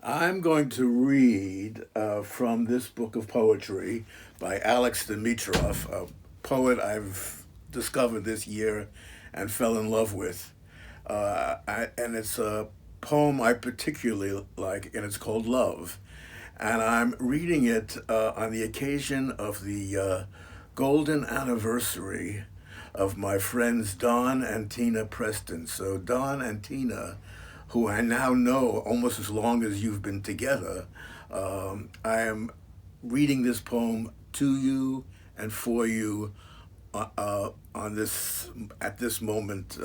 I'm going to read from this book of poetry by Alex Dimitrov, a poet I've discovered this year and fell in love with. And it's a poem I particularly like, and it's called Love. And I'm reading it on the occasion of the golden anniversary of my friends Don and Tina Preston. So, Don and Tina, who I now know almost as long as you've been together, I am reading this poem to you and for you on this at this moment,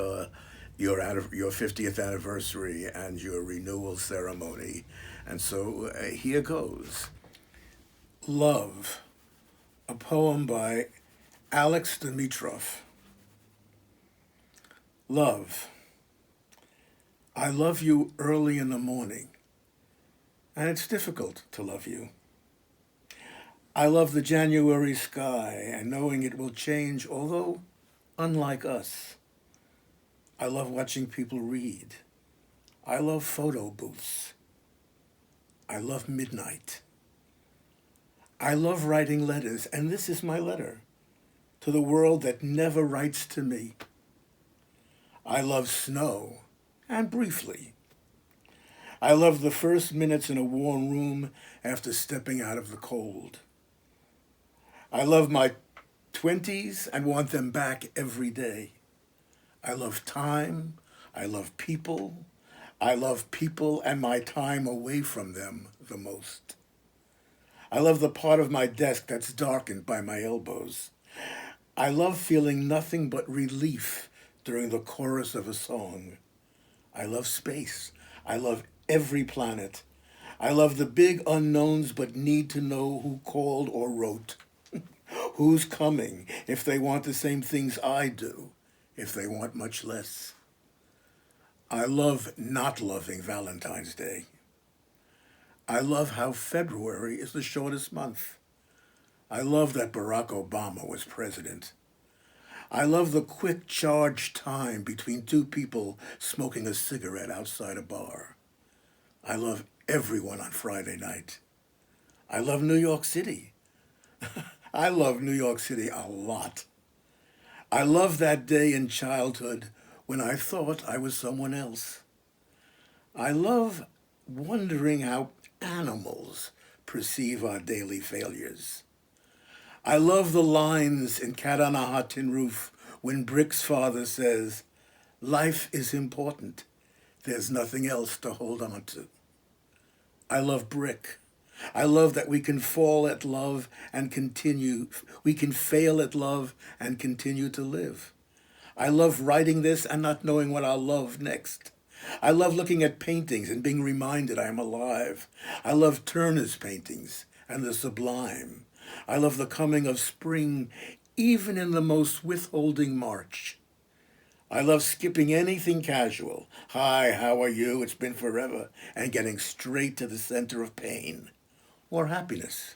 your 50th anniversary and your renewal ceremony. And so here goes. Love, a poem by Alex Dimitrov. Love. I love you early in the morning, and it's difficult to love you. I love the January sky and knowing it will change, although unlike us. I love watching people read. I love photo booths. I love midnight. I love writing letters, and this is my letter to the world that never writes to me. I love snow, and briefly. I love the first minutes in a warm room after stepping out of the cold. I love my 20s and want them back every day. I love time. I love people. I love people and my time away from them the most. I love the part of my desk that's darkened by my elbows. I love feeling nothing but relief during the chorus of a song. I love space. I love every planet. I love the big unknowns but need to know who called or wrote. Who's coming if they want the same things I do, if they want much less. I love not loving Valentine's Day. I love how February is the shortest month. I love that Barack Obama was president. I love the quick charge time between two people smoking a cigarette outside a bar. I love everyone on Friday night. I love New York City. I love New York City a lot. I love that day in childhood when I thought I was someone else. I love wondering how animals perceive our daily failures. I love the lines in Cat on a Hot Tin Roof when Brick's father says, "Life is important. There's nothing else to hold on to." I love Brick. I love that we can fall at love and continue. We can fail at love and continue to live. I love writing this and not knowing what I'll love next. I love looking at paintings and being reminded I am alive. I love Turner's paintings and the sublime. I love the coming of spring, even in the most withholding March. I love skipping anything casual. Hi, how are you? It's been forever. And getting straight to the center of pain or happiness.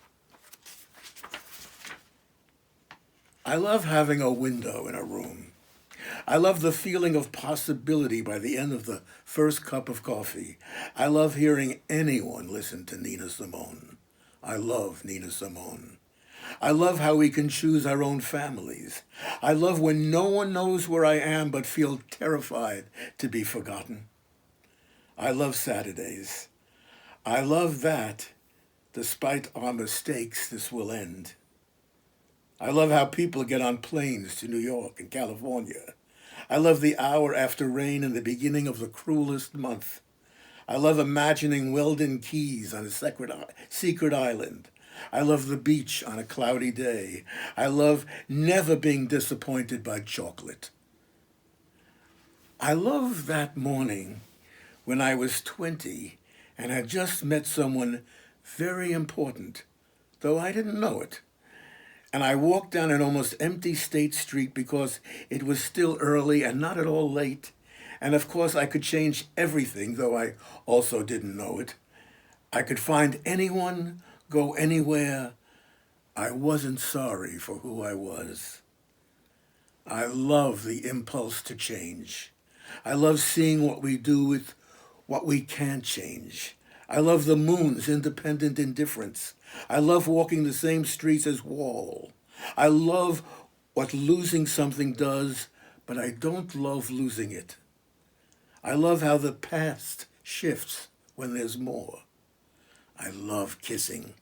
I love having a window in a room. I love the feeling of possibility by the end of the first cup of coffee. I love hearing anyone listen to Nina Simone. I love Nina Simone. I love how we can choose our own families. I love when no one knows where I am but feel terrified to be forgotten. I love Saturdays. I love that, despite our mistakes, this will end. I love how people get on planes to New York and California. I love the hour after rain in the beginning of the cruelest month. I love imagining Weldon Keys on a secret island. I love the beach on a cloudy day. I love never being disappointed by chocolate. I love that morning when I was 20 and had just met someone very important, though I didn't know it. And I walked down an almost empty State Street because it was still early and not at all late. And of course, I could change everything, though I also didn't know it. I could find anyone, go anywhere. I wasn't sorry for who I was. I love the impulse to change. I love seeing what we do with what we can't change. I love the moon's independent indifference. I love walking the same streets as Wall. I love what losing something does, but I don't love losing it. I love how the past shifts when there's more. I love kissing.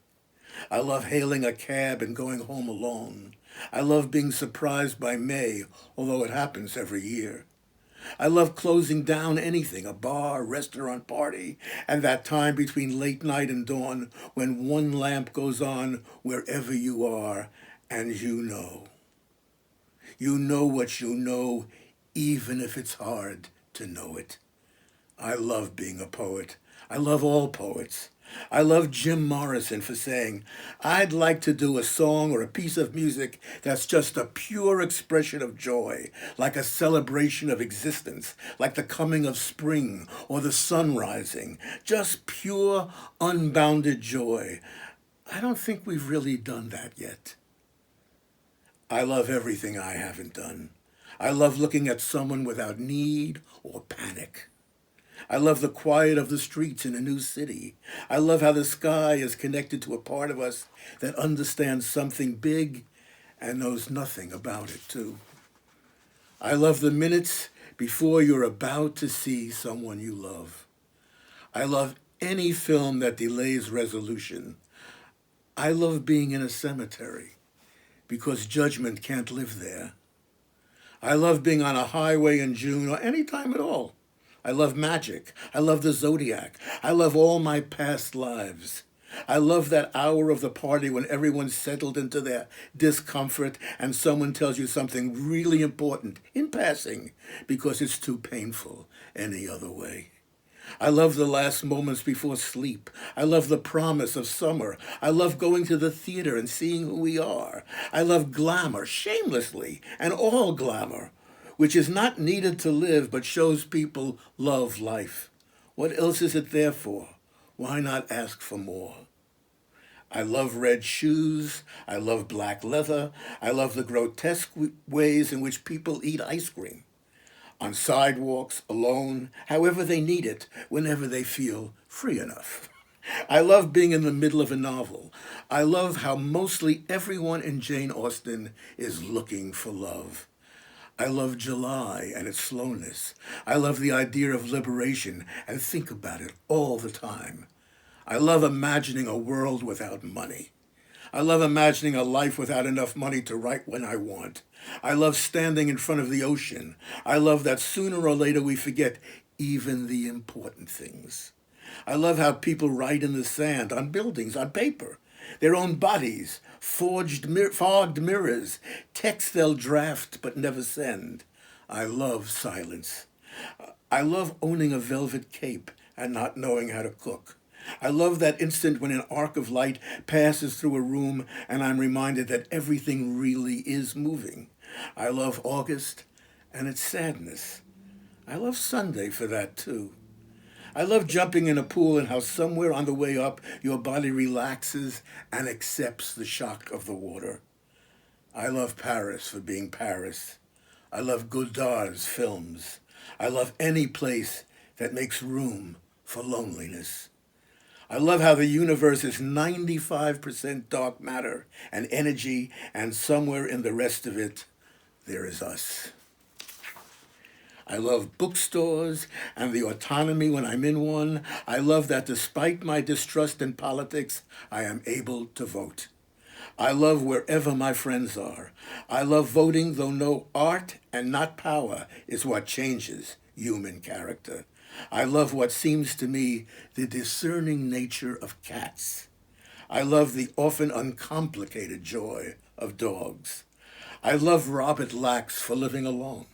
I love hailing a cab and going home alone. I love being surprised by May, although it happens every year. I love closing down anything, a bar, restaurant, party, and that time between late night and dawn when one lamp goes on wherever you are and you know. You know what you know, even if it's hard to know it. I love being a poet. I love all poets. I love Jim Morrison for saying, I'd like to do a song or a piece of music that's just a pure expression of joy, like a celebration of existence, like the coming of spring or the sun rising, just pure, unbounded joy. I don't think we've really done that yet. I love everything I haven't done. I love looking at someone without need or panic. I love the quiet of the streets in a new city. I love how the sky is connected to a part of us that understands something big and knows nothing about it, too. I love the minutes before you're about to see someone you love. I love any film that delays resolution. I love being in a cemetery because judgment can't live there. I love being on a highway in June or any time at all. I love magic. I love the zodiac. I love all my past lives. I love that hour of the party when everyone's settled into their discomfort and someone tells you something really important in passing because it's too painful any other way. I love the last moments before sleep. I love the promise of summer. I love going to the theater and seeing who we are. I love glamour, shamelessly, and all glamour, which is not needed to live but shows people love life. What else is it there for? Why not ask for more? I love red shoes. I love black leather. I love the grotesque ways in which people eat ice cream. On sidewalks, alone, however they need it, whenever they feel free enough. I love being in the middle of a novel. I love how mostly everyone in Jane Austen is looking for love. I love July and its slowness. I love the idea of liberation and think about it all the time. I love imagining a world without money. I love imagining a life without enough money to write when I want. I love standing in front of the ocean. I love that sooner or later we forget even the important things. I love how people write in the sand, on buildings, on paper, their own bodies, fogged mirrors, text they'll draft but never send. I love silence. I love owning a velvet cape and not knowing how to cook. I love that instant when an arc of light passes through a room and I'm reminded that everything really is moving. I love August and its sadness. I love Sunday for that too. I love jumping in a pool and how somewhere on the way up your body relaxes and accepts the shock of the water. I love Paris for being Paris. I love Godard's films. I love any place that makes room for loneliness. I love how the universe is 95% dark matter and energy, and somewhere in the rest of it, there is us. I love bookstores and the autonomy when I'm in one. I love that despite my distrust in politics, I am able to vote. I love wherever my friends are. I love voting, though no art and not power is what changes human character. I love what seems to me the discerning nature of cats. I love the often uncomplicated joy of dogs. I love Robert Lax for living alone.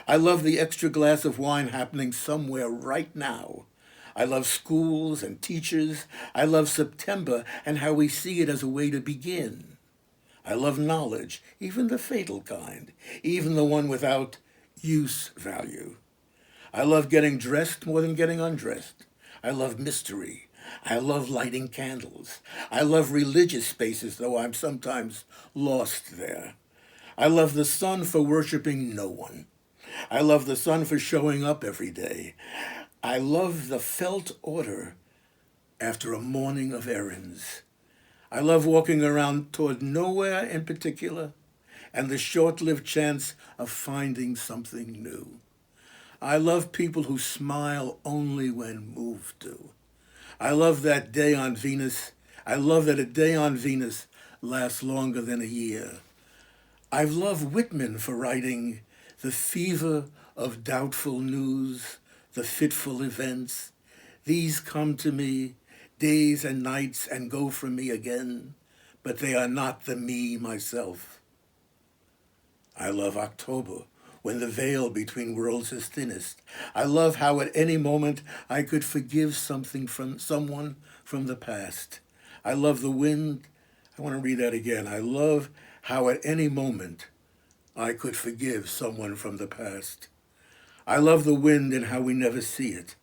I love the extra glass of wine happening somewhere right now. I love schools and teachers. I love September and how we see it as a way to begin. I love knowledge, even the fatal kind, even the one without use value. I love getting dressed more than getting undressed. I love mystery. I love lighting candles. I love religious spaces, though I'm sometimes lost there. I love the sun for worshiping no one. I love the sun for showing up every day. I love the felt order after a morning of errands. I love walking around toward nowhere in particular and the short-lived chance of finding something new. I love people who smile only when moved to. I love that day on Venus. I love that a day on Venus lasts longer than a year. I've loved Whitman for writing the fever of doubtful news, the fitful events. These come to me, days and nights, and go from me again, but they are not the me myself. I love October, when the veil between worlds is thinnest. I love how at any moment I could forgive someone from the past. I love the wind. I want to read that again. I love how at any moment I could forgive someone from the past. I love the wind and how we never see it.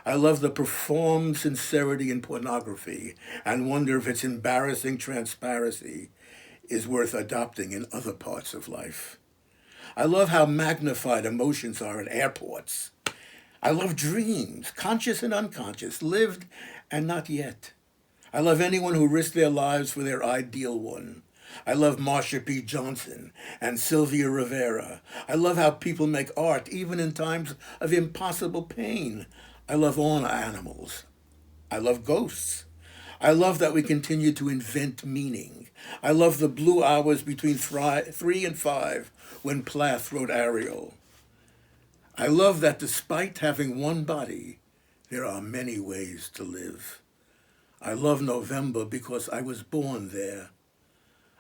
I love the performed sincerity in pornography and wonder if its embarrassing transparency is worth adopting in other parts of life. I love how magnified emotions are at airports. I love dreams, conscious and unconscious, lived and not yet. I love anyone who risked their lives for their ideal one. I love Marsha P. Johnson and Sylvia Rivera. I love how people make art even in times of impossible pain. I love all animals. I love ghosts. I love that we continue to invent meaning. I love the blue hours between 3 and 5 when Plath wrote Ariel. I love that despite having one body, there are many ways to live. I love November because I was born there.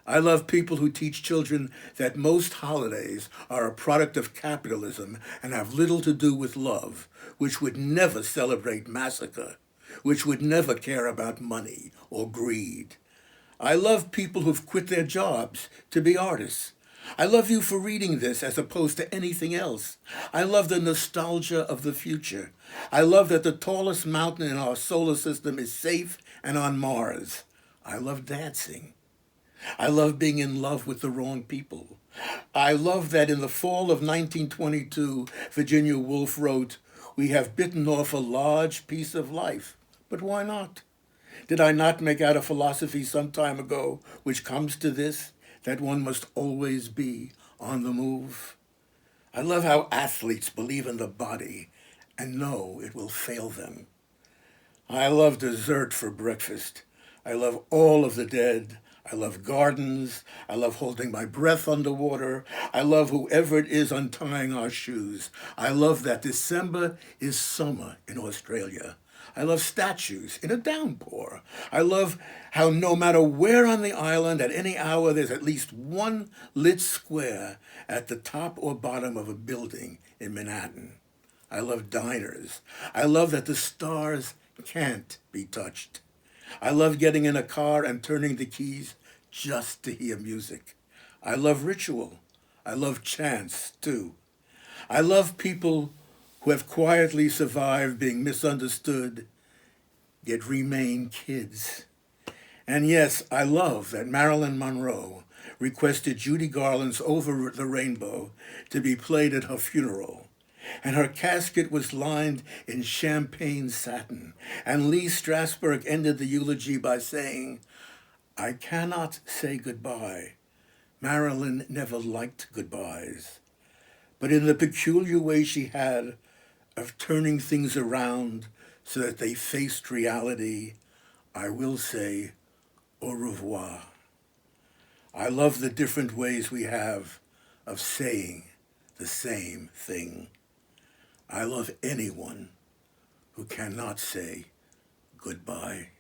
I love people who teach children that most holidays are a product of capitalism and have little to do with love, which would never celebrate massacre, which would never care about money or greed. I love people who've quit their jobs to be artists. I love you for reading this as opposed to anything else. I love the nostalgia of the future. I love that the tallest mountain in our solar system is safe and on Mars. I love dancing. I love being in love with the wrong people. I love that in the fall of 1922, Virginia Woolf wrote, "We have bitten off a large piece of life, but why not? Did I not make out a philosophy some time ago which comes to this, that one must always be on the move?" I love how athletes believe in the body and know it will fail them. I love dessert for breakfast. I love all of the dead. I love gardens. I love holding my breath underwater. I love whoever it is untying our shoes. I love that December is summer in Australia. I love statues in a downpour. I love how no matter where on the island at any hour there's at least one lit square at the top or bottom of a building in Manhattan. I love diners. I love that the stars can't be touched. I love getting in a car and turning the keys just to hear music. I love ritual. I love chants, too. I love people who have quietly survived being misunderstood, yet remain kids. And yes, I love that Marilyn Monroe requested Judy Garland's Over the Rainbow to be played at her funeral. And her casket was lined in champagne satin. And Lee Strasberg ended the eulogy by saying, "I cannot say goodbye. Marilyn never liked goodbyes. But in the peculiar way she had of turning things around so that they faced reality, I will say au revoir." I love the different ways we have of saying the same thing. I love anyone who cannot say goodbye.